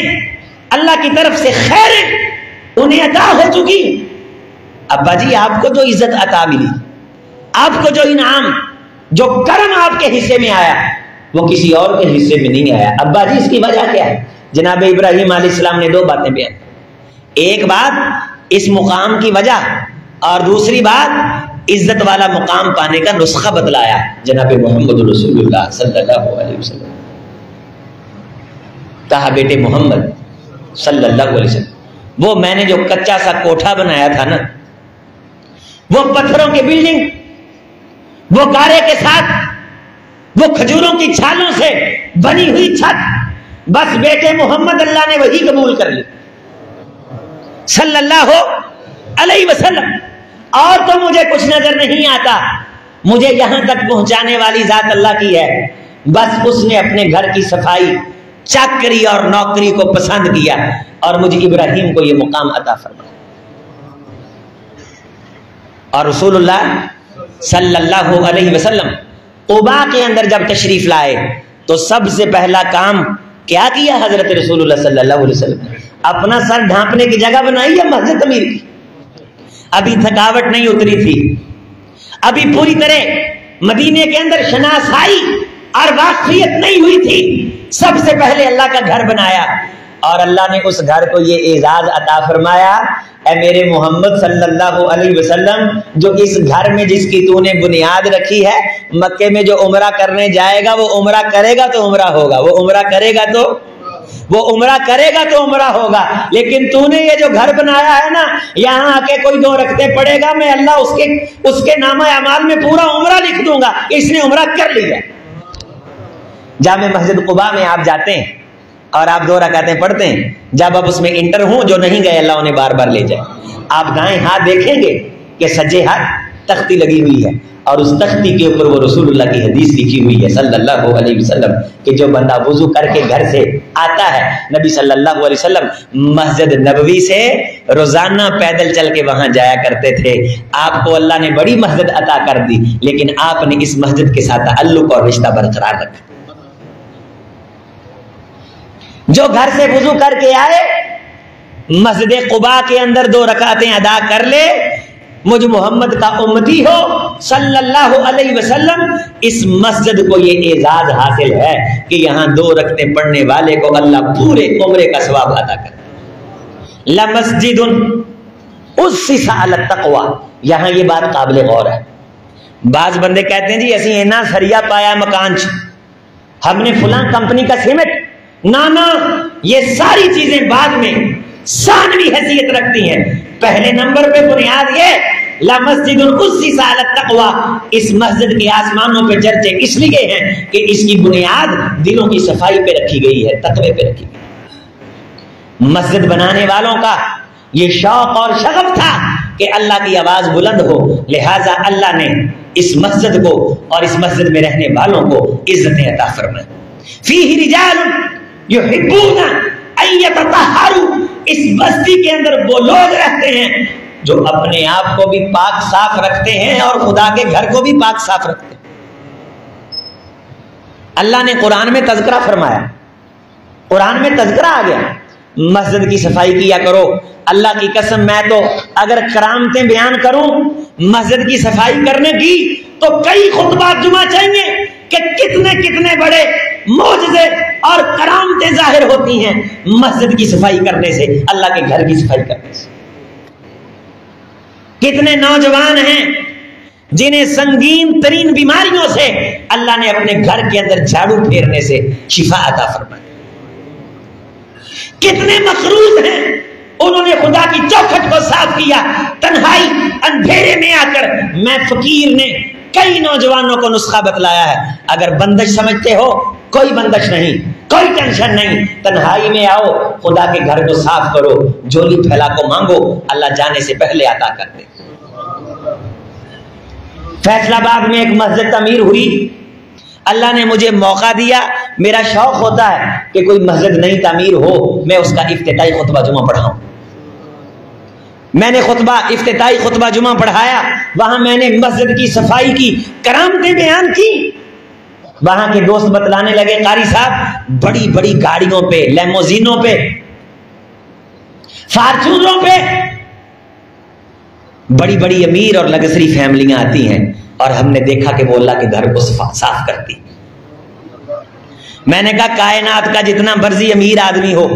اللہ کی طرف سے خیریں انہیں عطا ہو چکی۔ ابا جی آپ کو جو عزت عطا ملی، آپ کو جو انعام، جو کرم آپ کے حصے میں آیا وہ کسی اور کے حصے میں نہیں آیا۔ ابا جی اس کی وجہ کیا ہے؟ جناب ابراہیم علیہ السلام نے 2 باتیں بیان، ایک بات اس مقام کی وجہ، اور دوسری بات عزت والا مقام پانے کا نسخہ بتلایا جناب محمد رسول اللہ صلی اللہ علیہ وسلم۔ کہا بیٹے محمد صلی اللہ علیہ وسلم، وہ میں نے جو کچا سا کوٹھا بنایا تھا نا، وہ پتھروں کی بلڈنگ، وہ گارے کے ساتھ، وہ کھجوروں کی چھالوں سے بنی ہوئی چھت، بس بیٹے محمد اللہ نے وہی قبول کر لی صلی اللہ علیہ وسلم۔ اور تو مجھے کچھ نظر نہیں آتا، مجھے یہاں تک پہنچانے والی ذات اللہ کی ہے۔ بس اس نے اپنے گھر کی صفائی، چاکری اور نوکری کو پسند کیا اور مجھے ابراہیم کو یہ مقام عطا فرمایا۔ اور رسول اللہ صلی اللہ علیہ وسلم قباء کے اندر جب تشریف لائے تو سب سے پہلا کام کیا کیا حضرت رسول اللہ صلی اللہ علیہ وسلم نے؟ اپنا سر ڈھانپنے کی جگہ بنائی ہے مسجد تعمیر کی۔ ابھی تھکاوٹ نہیں اتری تھی، ابھی پوری طرح مدینے کے اندر شناسائی اور واقفیت نہیں ہوئی تھی۔ سب سے پہلے اللہ کا گھر بنایا اور اللہ نے اس گھر کو یہ اعزاز عطا فرمایا، اے میرے محمد صلی اللہ علیہ وسلم، جو اس گھر میں جس کی تو نے بنیاد رکھی ہے، مکے میں جو عمرہ کرنے جائے گا وہ عمرہ کرے گا تو عمرہ ہوگا، وہ عمرہ کرے گا تو عمرہ ہوگا۔ لیکن تو نے یہ جو گھر بنایا ہے نا، یہاں آ کے کوئی 2 رکعتیں پڑھے گا، میں اللہ اس کے نامہ اعمال میں پورا عمرہ لکھ دوں گا۔ اس نے عمرہ کر لیا۔ جامع مسجد قباء میں آپ جاتے ہیں اور آپ 2 رکعتیں پڑھتے ہیں، جب آپ اس میں انٹر ہوں، جو نہیں گئے اللہ انہیں بار بار لے جائے، آپ دائیں ہاتھ دیکھیں گے کہ سجے ہاتھ تختی لگی ہوئی ہے اور اس تختی کے اوپر وہ رسول اللہ کی حدیث لکھی ہوئی ہے صلی اللہ علیہ وسلم کہ جو بندہ وضو کر کے گھر سے آتا ہے، نبی صلی اللہ علیہ وسلم مسجد نبوی سے روزانہ پیدل چل کے وہاں جایا کرتے تھے۔ آپ کو اللہ نے بڑی مسجد عطا کر دی، لیکن آپ نے اس مسجد کے ساتھ تعلق اور رشتہ برقرار رکھا۔ جو گھر سے وضو کر کے آئے، مسجد قباء کے اندر 2 رکعتیں ادا کر لے، مجھ محمد کا امتی ہو صلی اللہ علیہ وسلم، اس مسجد کو یہ اعزاز حاصل ہے کہ یہاں 2 رکعتیں پڑھنے والے کو اللہ پورے عمرے کا ثواب عطا کرے۔ لمسجد اسس علی التقوی، یہاں یہ بات قابل غور ہے۔ بعض بندے کہتے ہیں جی اسی اینا سریا پایا مکان چ، ہم نے فلاں کمپنی کا سیمنٹ، نانا، یہ ساری چیزیں بعد میں ثانوی حیثیت رکھتی ہیں۔ پہلے نمبر پہ بنیاد یہ لمسجد اسس علی التقوی، اس مسجد کے آسمانوں پہ چرچے اس لیے ہیں کہ اس کی بنیاد دلوں کی صفائی پہ رکھی گئی ہے، تقوی پہ رکھی گئی۔ مسجد بنانے والوں کا یہ شوق اور شغف تھا کہ اللہ کی آواز بلند ہو، لہٰذا اللہ نے اس مسجد کو اور اس مسجد میں رہنے والوں کو عزتیں عطا فرمائیں۔ فیہ رجال یحبون ان یتطہروا، اس بستی کے اندر وہ لوگ رہتے ہیں جو اپنے آپ کو بھی پاک صاف رکھتے ہیں اور خدا کے گھر کو بھی پاک صاف رکھتے ہیں۔ اللہ نے قرآن میں تذکرہ فرمایا، قرآن میں تذکرہ آ گیا، مسجد کی صفائی کیا کرو۔ اللہ کی قسم میں تو اگر کرامتیں بیان کروں مسجد کی صفائی کرنے کی تو کئی خطبات جمعہ چاہیے کہ کتنے بڑے معجزے اور کرامتیں ظاہر ہوتی ہیں مسجد کی صفائی کرنے سے، اللہ کے گھر کی صفائی کرنے سے۔ کتنے نوجوان ہیں جنہیں سنگین ترین بیماریوں سے اللہ نے اپنے گھر کے اندر جھاڑو پھیرنے سے شفا عطا فرمائی۔ کتنے مقروض ہیں، انہوں نے خدا کی چوکھٹ کو صاف کیا، تنہائی اندھیرے میں آ کر میں فقیر نے کئی نوجوانوں کو نسخہ بتلایا ہے، اگر بندش سمجھتے ہو کوئی بندش نہیں، کوئی ٹینشن نہیں، تنہائی میں آؤ، خدا کے گھر کو صاف کرو، جھولی پھیلا کو مانگو، اللہ جانے سے پہلے عطا کر دے۔ فیصلہ آباد میں ایک مسجد تعمیر ہوئی، اللہ نے مجھے موقع دیا، میرا شوق ہوتا ہے کہ کوئی مسجد نئی تعمیر ہو میں اس کا افتتاحی خطبہ جمعہ پڑھاؤں۔ میں نے افتتاحی خطبہ جمعہ پڑھایا، وہاں میں نے مسجد کی صفائی کی کرامتیں بیان کی۔ وہاں کے دوست بتلانے لگے قاری صاحب بڑی بڑی گاڑیوں پہ، لیموزینوں پہ، فارچونروں پہ بڑی بڑی امیر اور لگژری فیملیاں آتی ہیں، اور ہم نے دیکھا کہ وہ اللہ کے گھر کو صاف کرتی۔ میں نے کہا کائنات کا جتنا مرضی امیر آدمی ہو،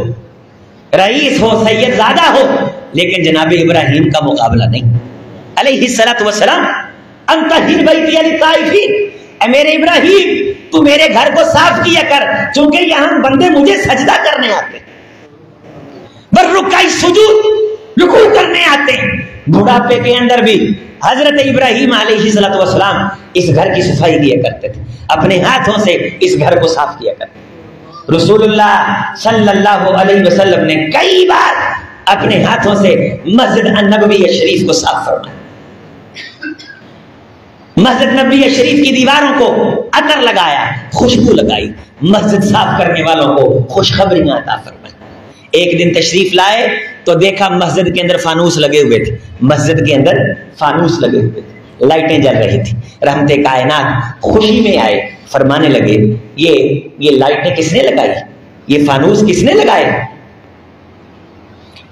رئیس ہو، سید زادہ ہو، لیکن جناب ابراہیم کا مقابلہ نہیں علیہ الصلوۃ والسلام۔ انت طہر بیتی للطائفین، اے میرے ابراہیم تو میرے گھر کو صاف کیا کر، چونکہ یہاں بندے مجھے سجدہ کرنے آتے، بررکع سجود رکوع کرنے آتے ہیں۔ بڑھاپے کے اندر بھی حضرت ابراہیم علیہ السلام اس گھر کی صفائی کیا کرتے تھے، اپنے ہاتھوں سے اس گھر کو صاف کیا کرتے۔ رسول اللہ صلی اللہ علیہ وسلم نے کئی بار اپنے ہاتھوں سے مسجد النبوی شریف کو صاف فرمایا، مسجد نبوی شریف کی دیواروں کو عطر لگایا، خوشبو لگائی، مسجد صاف کرنے والوں کو خوشخبریاں عطا فرمائی۔ ایک دن تشریف لائے تو دیکھا مسجد کے اندر فانوس لگے ہوئے تھے، مسجد کے اندر فانوس لگے ہوئے تھے، لائٹیں جل رہی تھی۔ رحمت کائنات خوشی میں آئے، فرمانے لگے یہ لائٹیں کس نے لگائی، یہ فانوس کس نے لگائے؟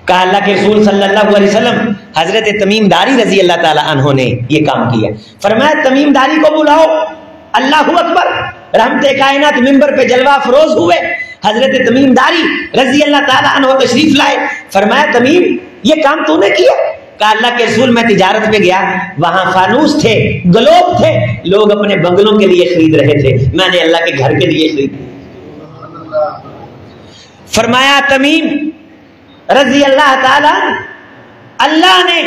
کہا اللہ کے رسول صلی اللہ علیہ وسلم حضرت تمیم داری رضی اللہ تعالی عنہ نے یہ کام کیا۔ فرمایا تمیم داری کو بلاؤ، اللہ اکبر۔ رحمت کائنات منبر پہ جلوہ افروز ہوئے، حضرت تمیم داری رضی اللہ تعالی عنہ تشریف لائے۔ فرمایا تمیم یہ کام تو نے کیا؟ کہا اللہ کے رسول میں تجارت پہ گیا، وہاں فانوس تھے، گلوب تھے، لوگ اپنے بنگلوں کے لیے خرید رہے تھے، میں نے اللہ کے گھر کے لیے خرید۔ فرمایا تمیم رضی اللہ تعالی، اللہ نے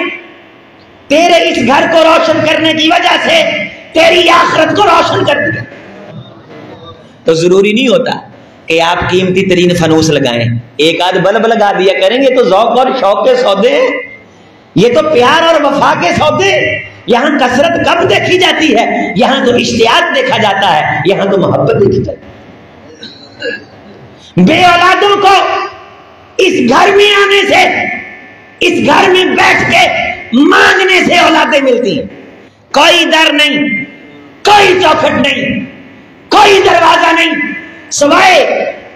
تیرے اس گھر کو روشن کرنے کی وجہ سے تیری آخرت کو روشن کر دیا۔ تو ضروری نہیں ہوتا کہ آپ قیمتی ترین فانوس لگائیں، ایک آدھ بلب لگا دیا کریں گے تو ذوق اور شوق کے سودے ہیں، یہ تو پیار اور وفا کے سودے۔ یہاں کثرت کم دیکھی جاتی ہے، یہاں تو اشتیاق دیکھا جاتا ہے، یہاں تو محبت دیکھی جاتی ہے۔ بے اولادوں کو اس گھر میں آنے سے، اس گھر میں بیٹھ کے مانگنے سے اولادیں ملتی ہیں۔ کوئی در نہیں، کوئی چوکھٹ نہیں، کوئی دروازہ نہیں سوائے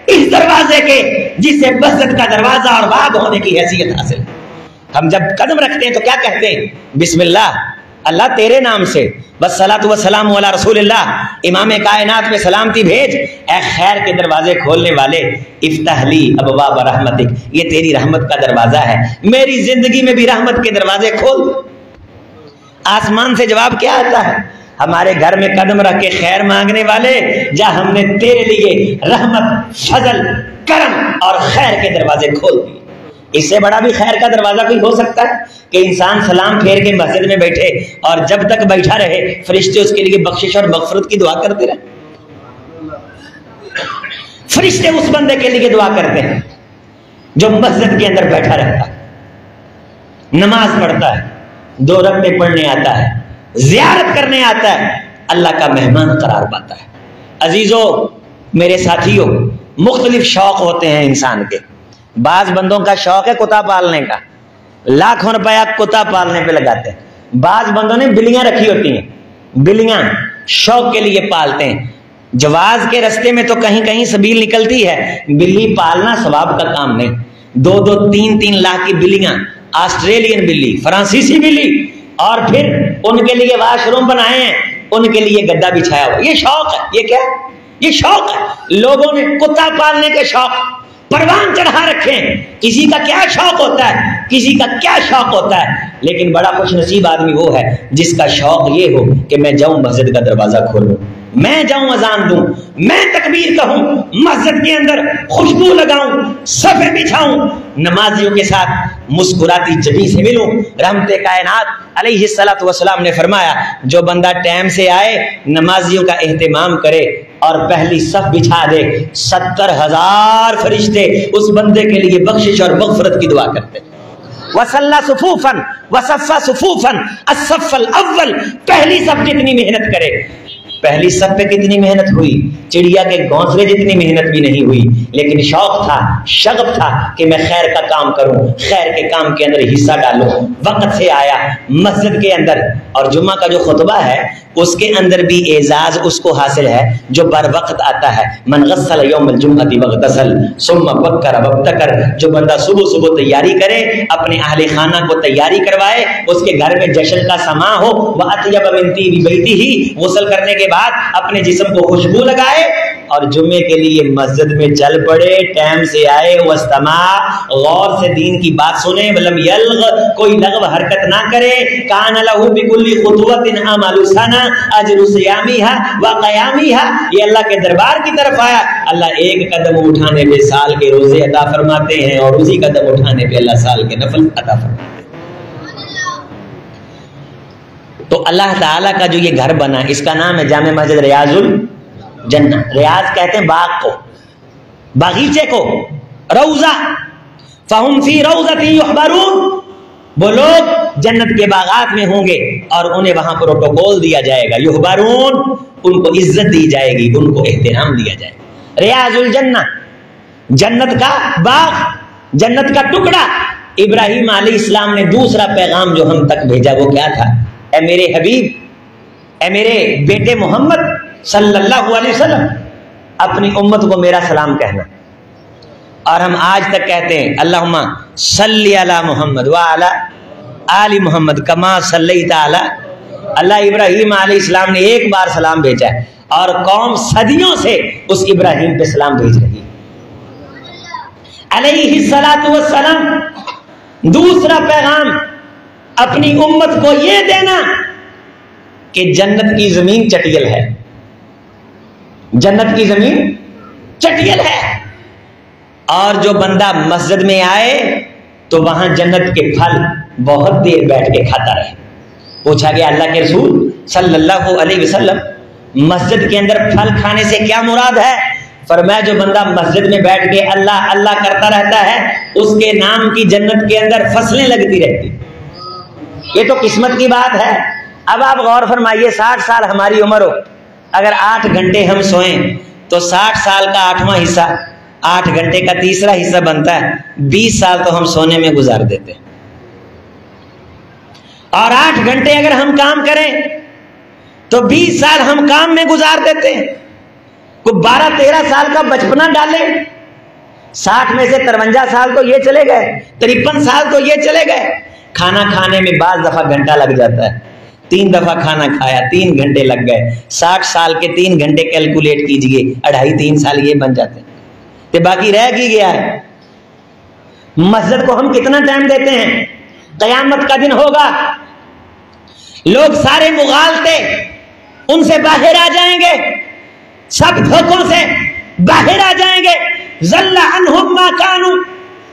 اس دروازے کے جس سے مسجد کا دروازہ اور باب ہونے کی حیثیت حاصل ہے۔ ہم جب قدم رکھتے ہیں تو کیا کہتے ہیں؟ بسم اللہ، اللہ تیرے نام سے، والصلاۃ والسلام علی رسول اللہ، امام کائنات میں سلامتی بھیج، اے خیر کے دروازے کھولنے والے، افتح لی ابواب رحمتک، یہ تیری رحمت کا دروازہ ہے، میری زندگی میں بھی رحمت کے دروازے کھول۔ آسمان سے جواب کیا آتا ہے؟ ہمارے گھر میں قدم رکھ کے خیر مانگنے والے، جا ہم نے تیرے لیے رحمت، فضل، کرم اور خیر کے دروازے کھول دیے۔ اس سے بڑا بھی خیر کا دروازہ کوئی ہو سکتا ہے کہ انسان سلام پھیر کے مسجد میں بیٹھے اور جب تک بیٹھا رہے فرشتے اس کے لیے بخشش اور مغفرت کی دعا کرتے رہے؟ فرشتے اس بندے کے لیے دعا کرتے ہیں جو مسجد کے اندر بیٹھا رہتا ہے، نماز پڑھتا ہے، 2 رکعتیں پڑھنے آتا ہے، زیارت کرنے آتا ہے، اللہ کا مہمان قرار پاتا ہے۔ عزیزو میرے ساتھیوں، مختلف شوق ہوتے ہیں انسان کے۔ بعض بندوں کا شوق ہے کتا پالنے کا، لاکھوں روپیہ کتا پالنے پہ لگاتے ہیں۔ بعض بندوں نے بلیاں رکھی ہوتی ہیں، بلیاں شوق کے لیے پالتے ہیں۔ جواز کے رستے میں تو کہیں کہیں سبیل نکلتی ہے، بلی پالنا ثواب کا کام نہیں۔ 2-2, 3-3 لاکھ کی بلیاں، آسٹریلین بلی، فرانسیسی بلی، اور پھر ان کے لیے واش روم بنائے ہیں، ان کے لیے گدا بچھایا ہوا، یہ شوق ہے۔ یہ کیا؟ یہ شوق ہے. لوگوں نے کتا پالنے کے شوق پروان چڑھا رکھے ہیں. کسی کا کیا شوق ہوتا ہے, کسی کا کیا شوق ہوتا ہے, لیکن بڑا خوش نصیب آدمی وہ ہے جس کا شوق یہ ہو کہ میں جاؤں مسجد کا دروازہ کھولوں, میں جاؤں اذان دوں, میں تکبیر کہوں, مسجد کے اندر خوشبو لگاؤں, صفے بچھاؤں, نمازیوں کے ساتھ مسکراتی جبیں سے ملوں. رحمت کائنات علیہ الصلوۃ والسلام نے فرمایا جو بندہ ٹائم سے آئے, نمازیوں کا اہتمام کرے اور پہلی صف بچھا دے, 70,000 فرشتے اس بندے کے لیے بخشش اور مغفرت کی دعا کرتے. وصلى صفوفا وصفى صفوفا الصف الاول, پہلی صف جتنی محنت کرے. پہلی صف پہ کتنی محنت ہوئی, چڑیا کے گھونسلے جتنی محنت بھی نہیں ہوئی, لیکن شوق تھا, شغف تھا کہ میں خیر کا کام کروں, خیر کے کام کے اندر حصہ ڈالوں. وقت سے آیا مسجد کے اندر, اور جمعہ کا جو خطبہ ہے اس کے اندر بھی اعزاز اس کو حاصل ہے جو بر وقت آتا ہے. من غسل یوم الجمعہ واغتسل ثم بکر وابتکر, جو بندہ صبح صبح تیاری کرے, اپنے اہل خانہ کو تیاری کروائے, اس کے گھر میں جشن کا سما ہو, واطیب من طیب بیتہ, غسل کرنے کے بعد اپنے جسم کو خوشبو لگائے اور جمعے کے لیے مسجد میں چل پڑے, ٹائم سے آئے, واستماع, غور سے دین کی بات سنے, ولم یلغ, کوئی لغو حرکت نہ کرے. کان لہ بکل خطوۃ اعمال سنہ اجر صیامها وقیامها, یہ اللہ کے دربار کی طرف آیا, اللہ ایک قدم اٹھانے پہ سال کے روزے عطا فرماتے ہیں اور اسی قدم اٹھانے پہ اللہ سال کے نفل عطا فرماتے ہیں. تو اللہ تعالیٰ کا جو یہ گھر بنا, اس کا نام ہے جامع مسجد ریاض الجنہ. ریاض کہتے ہیں باغ کو, باغیچے کو, روضہ. فہم فی روضۃ یحبرون, وہ لوگ جنت کے باغات میں ہوں گے اور انہیں وہاں پروٹوکول دیا جائے گا. یحبرون, ان کو عزت دی جائے گی, ان کو احترام دیا جائے گا. ریاض الجنہ, جنت کا باغ, جنت کا ٹکڑا. ابراہیم علیہ السلام نے دوسرا پیغام جو ہم تک بھیجا وہ کیا تھا؟ اے میرے حبیب, اے میرے بیٹے محمد صلی اللہ علیہ وسلم, اپنی امت کو میرا سلام کہنا. اور ہم آج تک کہتے ہیں اللہم صلی علی محمد وعلی آل محمد کما صلیت علی. اللہ ابراہیم علیہ السلام نے ایک بار سلام بھیجا ہے اور قوم صدیوں سے اس ابراہیم پہ سلام بھیج رہی ہے علیہ الصلاۃ والسلام. دوسرا پیغام اپنی امت کو یہ دینا کہ جنت کی زمین چٹیل ہے, جنت کی زمین چٹیل ہے, اور جو بندہ مسجد میں آئے تو وہاں جنت کے پھل بہت دیر بیٹھ کے کھاتا رہے. پوچھا گیا اللہ کے رسول صلی اللہ علیہ وسلم, مسجد کے اندر پھل کھانے سے کیا مراد ہے؟ فرمایا جو بندہ مسجد میں بیٹھ کے اللہ اللہ کرتا رہتا ہے اس کے نام کی جنت کے اندر فصلیں لگتی رہتی. یہ تو قسمت کی بات ہے. اب آپ غور فرمائیے, 60 سال ہماری عمر ہو, اگر 8 گھنٹے ہم سوئیں تو 60 سال کا 8واں حصہ 8 گھنٹے کا تیسرا حصہ بنتا ہے. 20 سال تو ہم سونے میں گزار دیتے ہیں, اور 8 گھنٹے اگر ہم کام کریں تو 20 سال ہم کام میں گزار دیتے ہیں. کوئی 12-13 سال کا بچپنا ڈالیں, 60 میں سے 53 سال تو یہ چلے گئے, 53 سال تو یہ چلے گئے. کھانا کھانے میں بعض دفعہ گھنٹہ لگ جاتا ہے, 3 دفعہ کھانا کھایا 3 گھنٹے لگ گئے. 60 سال کے 3 گھنٹے کیلکولیٹ کیجئے, 2.5-3 سال یہ بن جاتے ہیں. تو باقی رہ کی گیا ہے. مسجد کو ہم کتنا ٹائم دیتے ہیں؟ قیامت کا دن ہوگا, لوگ سارے مغالطے ان سے باہر آ جائیں گے, سب دھوکوں سے باہر آ جائیں گے. ضل عنہم ما کانوا,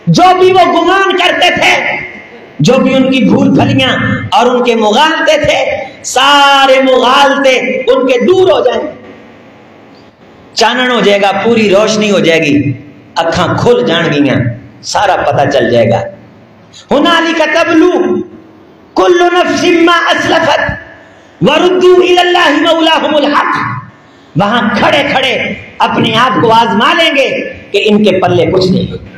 جو بھی وہ گمان کرتے تھے, جو بھی ان کی بھول بھلیاں اور ان کے مغالطے تھے, سارے مغالطے ان کے دور ہو جائیں. چانن ہو جائے گا, پوری روشنی ہو جائے گی, اکھاں کھل جان گیاں, سارا پتہ چل جائے گا. ہنالک تبلو کل نفس ما اسلفت وردوا الی اللہ مولاہم الحق. وہاں کھڑے کھڑے اپنے آپ کو آزما لیں گے کہ ان کے پلے کچھ نہیں ہوگا,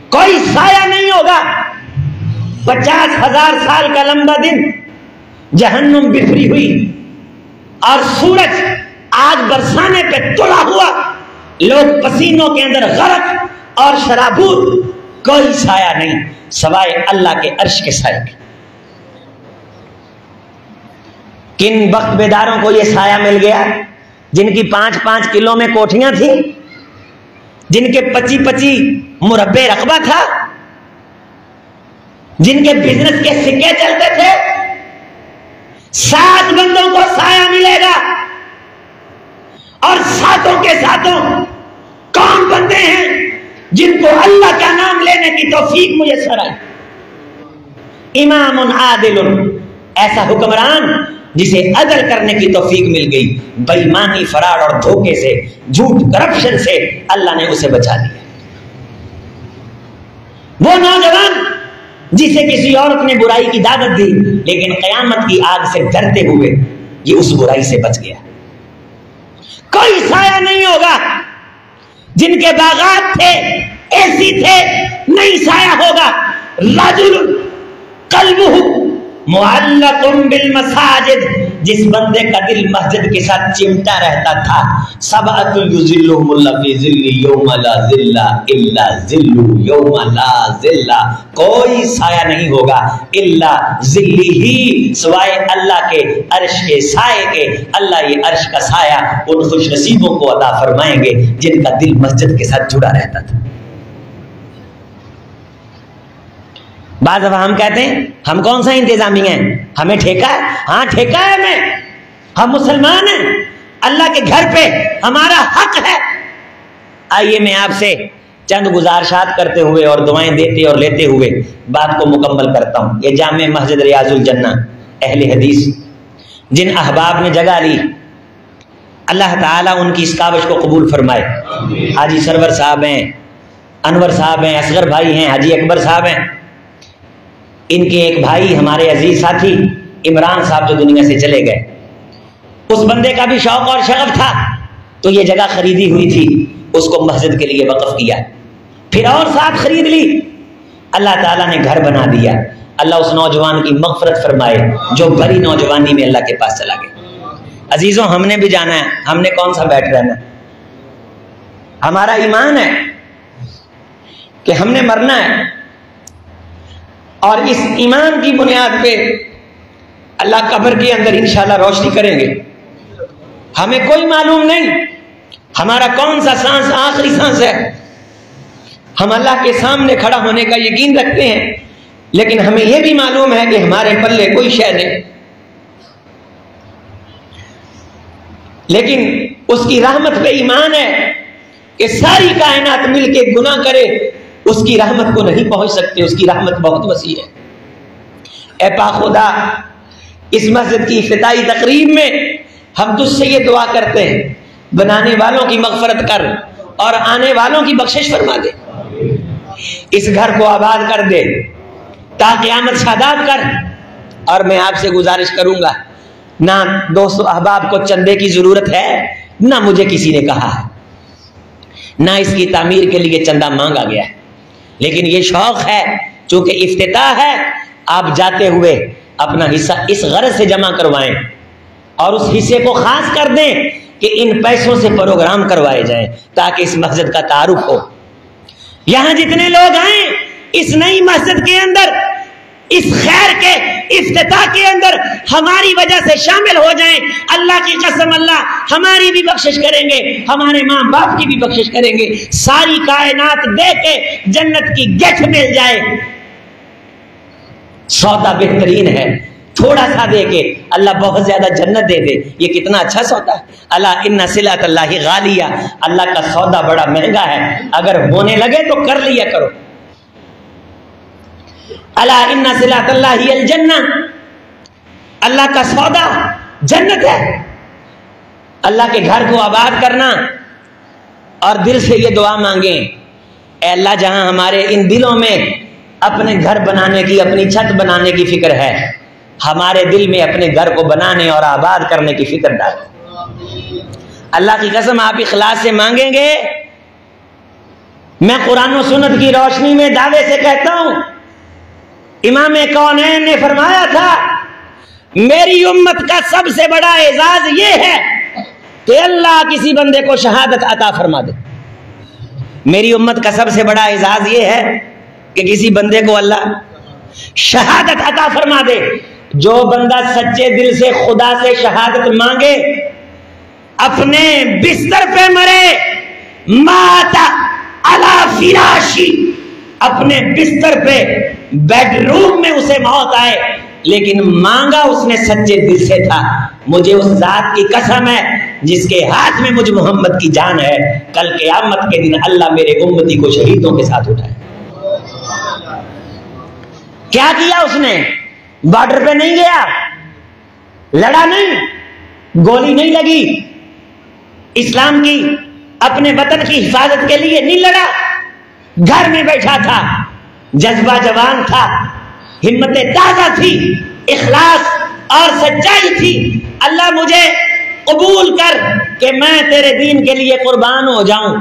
کوئی سایہ نہیں ہوگا. 50,000 سال کا لمبا دن, جہنم بکھری ہوئی اور سورج آگ برسانے پہ تلا ہوا, لوگ پسینوں کے اندر غرق اور شرابور, کوئی سایہ نہیں سوائے اللہ کے عرش کے سائے کے. کن وقت بیداروں کو یہ سایہ مل گیا؟ جن کی 5-5 کلو میں کوٹھیاں تھیں، جن کے 25-25 مربع رقبہ تھا، جن کے بزنس کے سکے چلتے تھے، 7 بندوں کو سایہ ملے گا. اور ساتوں کے ساتوں کون بندے ہیں جن کو اللہ کا نام لینے کی توفیق میسر آئی؟ امام عادل، ایسا حکمران جسے عدل کرنے کی توفیق مل گئی، بے ایمانی، فراڈ اور دھوکے سے، جھوٹ، کرپشن سے اللہ نے اسے بچا دیا. وہ نوجوان جسے کسی عورت نے برائی کی دعوت دی لیکن قیامت کی آگ سے ڈرتے ہوئے یہ اس برائی سے بچ گیا. کوئی سایہ نہیں ہوگا. جن کے باغات تھے، اے سی تھے، نہیں سایہ ہوگا. رجل قلبہ معلق بالمساجد، جس بندے کا دل مسجد کے ساتھ چمٹا رہتا تھا. سبعۃ یظلهم اللہ فی ظلہ یوم لا ظل الا ظلہ یوم لا ظل، کوئی سایہ نہیں ہوگا الا ظلہ، سوائے اللہ کے عرش کے سائے کے. اللہ یہ عرش کا سایہ ان خوش نصیبوں کو عطا فرمائیں گے جن کا دل مسجد کے ساتھ جڑا رہتا تھا. بعض دفعہ ہم کہتے ہیں ہم کون سا انتظامی ہیں، ہمیں ٹھیکہ ہے. ہاں ٹھیکہ ہے ہمیں، ہم مسلمان ہیں، اللہ کے گھر پہ ہمارا حق ہے. آئیے میں آپ سے چند گزارشات کرتے ہوئے اور دعائیں دیتے اور لیتے ہوئے بات کو مکمل کرتا ہوں. یہ جامع مسجد ریاض الجنہ اہل حدیث جن احباب نے جگہ لی، اللہ تعالیٰ ان کی اس کاوش کو قبول فرمائے. حاجی سرور صاحب ہیں، انور صاحب ہیں، اصغر بھائی ہیں، حاجی اکبر صاحب ہیں. ان کے ایک بھائی ہمارے عزیز ساتھی عمران صاحب جو دنیا سے چلے گئے، اس بندے کا بھی شوق اور شغف تھا تو یہ جگہ خریدی ہوئی تھی، اس کو مسجد کے لیے وقف کیا. پھر اور ساتھ خرید لی، اللہ تعالیٰ نے گھر بنا دیا. اللہ اس نوجوان کی مغفرت فرمائے جو بڑی نوجوانی میں اللہ کے پاس چلا گیا. عزیزوں، ہم نے بھی جانا ہے، ہم نے کون سا بیٹھ رہنا ہے. ہمارا ایمان ہے کہ ہم نے مرنا ہے، اور اس ایمان کی بنیاد پہ اللہ قبر کے اندر انشاءاللہ روشنی کریں گے. ہمیں کوئی معلوم نہیں ہمارا کون سا سانس آخری سانس ہے. ہم اللہ کے سامنے کھڑا ہونے کا یقین رکھتے ہیں، لیکن ہمیں یہ بھی معلوم ہے کہ ہمارے پلے کوئی شے نہیں. لیکن اس کی رحمت پہ ایمان ہے کہ ساری کائنات مل کے گناہ کرے، اس کی رحمت کو نہیں پہنچ سکتے. اس کی رحمت بہت وسیع ہے. اے پاک خدا، اس مسجد کی افتتاحی تقریب میں ہم تجھ سے یہ دعا کرتے ہیں، بنانے والوں کی مغفرت کر اور آنے والوں کی بخشش فرما دے. اس گھر کو آباد کر دے، تا قیامت شاداب کر. اور میں آپ سے گزارش کروں گا، نہ دوست احباب کو چندے کی ضرورت ہے، نہ مجھے کسی نے کہا ہے، نہ اس کی تعمیر کے لیے چندہ مانگا گیا ہے. لیکن یہ شوق ہے، چونکہ افتتاح ہے، آپ جاتے ہوئے اپنا حصہ اس غرض سے جمع کروائیں اور اس حصے کو خاص کر دیں کہ ان پیسوں سے پروگرام کروائے جائیں تاکہ اس مسجد کا تعارف ہو. یہاں جتنے لوگ آئیں اس نئی مسجد کے اندر، اس خیر کے افتتاح کے اندر ہماری وجہ سے شامل ہو جائیں. اللہ کی قسم اللہ ہماری بھی بخشش کریں گے، ہمارے ماں باپ کی بھی بخشش کریں گے. ساری کائنات دے کے جنت کی گٹھ مل جائے. سودا بہترین ہے، تھوڑا سا دے کے اللہ بہت زیادہ جنت دے دے. یہ کتنا اچھا سودا ہے. اللہ ان صلۃ اللہ غالیہ، اللہ کا سودا بڑا مہنگا ہے. اگر ہونے لگے تو کر لیا کرو. اللہ ان صلۃ اللہ الجنہ، اللہ کا سودا جنت ہے. اللہ کے گھر کو آباد کرنا اور دل سے یہ دعا مانگیں، اے اللہ جہاں ہمارے ان دلوں میں اپنے گھر بنانے کی، اپنی چھت بنانے کی فکر ہے، ہمارے دل میں اپنے گھر کو بنانے اور آباد کرنے کی فکر ڈال. اللہ کی قسم آپ اخلاص سے مانگیں گے. میں قرآن و سنت کی روشنی میں دعوے سے کہتا ہوں، امام کونین نے فرمایا تھا میری امت کا سب سے بڑا اعزاز یہ ہے کہ اللہ کسی بندے کو شہادت عطا فرما دے. میری امت کا سب سے بڑا اعزاز یہ ہے کہ کسی بندے کو اللہ شہادت عطا فرما دے. جو بندہ سچے دل سے خدا سے شہادت مانگے، اپنے بستر پہ مرے، مات علی فراشی، اپنے بستر پہ بیڈ روم میں اسے موت آئے، لیکن مانگا اس نے سچے دل سے تھا، مجھے اس ذات کی قسم ہے جس کے ہاتھ میں مجھ محمد کی جان ہے، کل قیامت کے دن اللہ میرے امتی کو شہیدوں کے ساتھ اٹھائے۔ کیا کیا اس نے؟ بارڈر پہ نہیں گیا، لڑا نہیں، گولی نہیں لگی، اسلام کی اپنے وطن کی حفاظت کے لیے نہیں لڑا، گھر میں بیٹھا تھا، جذبہ جوان تھا، ہمت تازہ تھی، اخلاص اور سچائی تھی۔ اللہ مجھے قبول کر کہ میں تیرے دین کے لیے قربان ہو جاؤں۔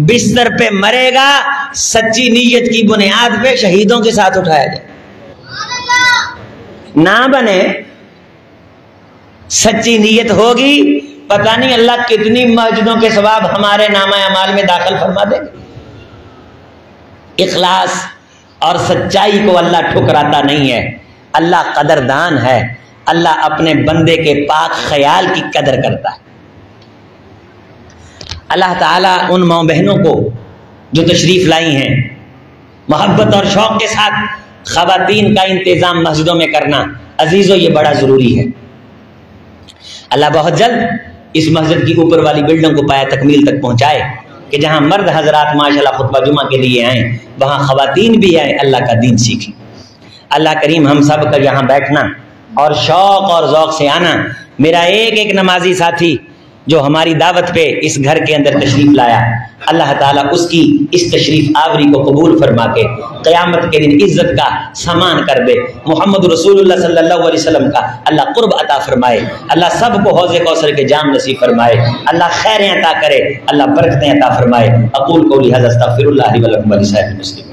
بستر پہ مرے گا، سچی نیت کی بنیاد پہ شہیدوں کے ساتھ اٹھایا جائے۔ نہ بنے، سچی نیت ہوگی، پتہ نہیں اللہ کتنی مسجدوں کے ثواب ہمارے نامہ اعمال میں داخل فرما دے۔ اخلاص اور سچائی کو اللہ ٹھکراتا نہیں ہے، اللہ قدردان ہے، اللہ اپنے بندے کے پاک خیال کی قدر کرتا ہے۔ اللہ تعالیٰ ان ماں بہنوں کو جو تشریف لائی ہیں، محبت اور شوق کے ساتھ خواتین کا انتظام مسجدوں میں کرنا عزیزو یہ بڑا ضروری ہے۔ اللہ بہت جلد اس مسجد کی اوپر والی بلڈنگ کو پایا تکمیل تک پہنچائے کہ جہاں مرد حضرات ماشاءاللہ خطبہ جمعہ کے لیے آئیں، وہاں خواتین بھی آئیں، اللہ کا دین سیکھیں۔ اللہ کریم ہم سب کا یہاں بیٹھنا اور شوق اور ذوق سے آنا، میرا ایک نمازی ساتھی جو ہماری دعوت پہ اس گھر کے اندر تشریف لایا، اللہ تعالیٰ اس کی اس تشریف آوری کو قبول فرما کے قیامت کے دن عزت کا سامان کر دے، محمد رسول اللہ صلی اللہ علیہ وسلم کا اللہ قرب عطا فرمائے، اللہ سب کو حوض کوثر کے جام نصیب فرمائے، اللہ خیریں عطا کرے، اللہ برکتیں عطا فرمائے۔ اقول قولی ھذا استغفر اللہ لی ولکم ولسائر المسلمین۔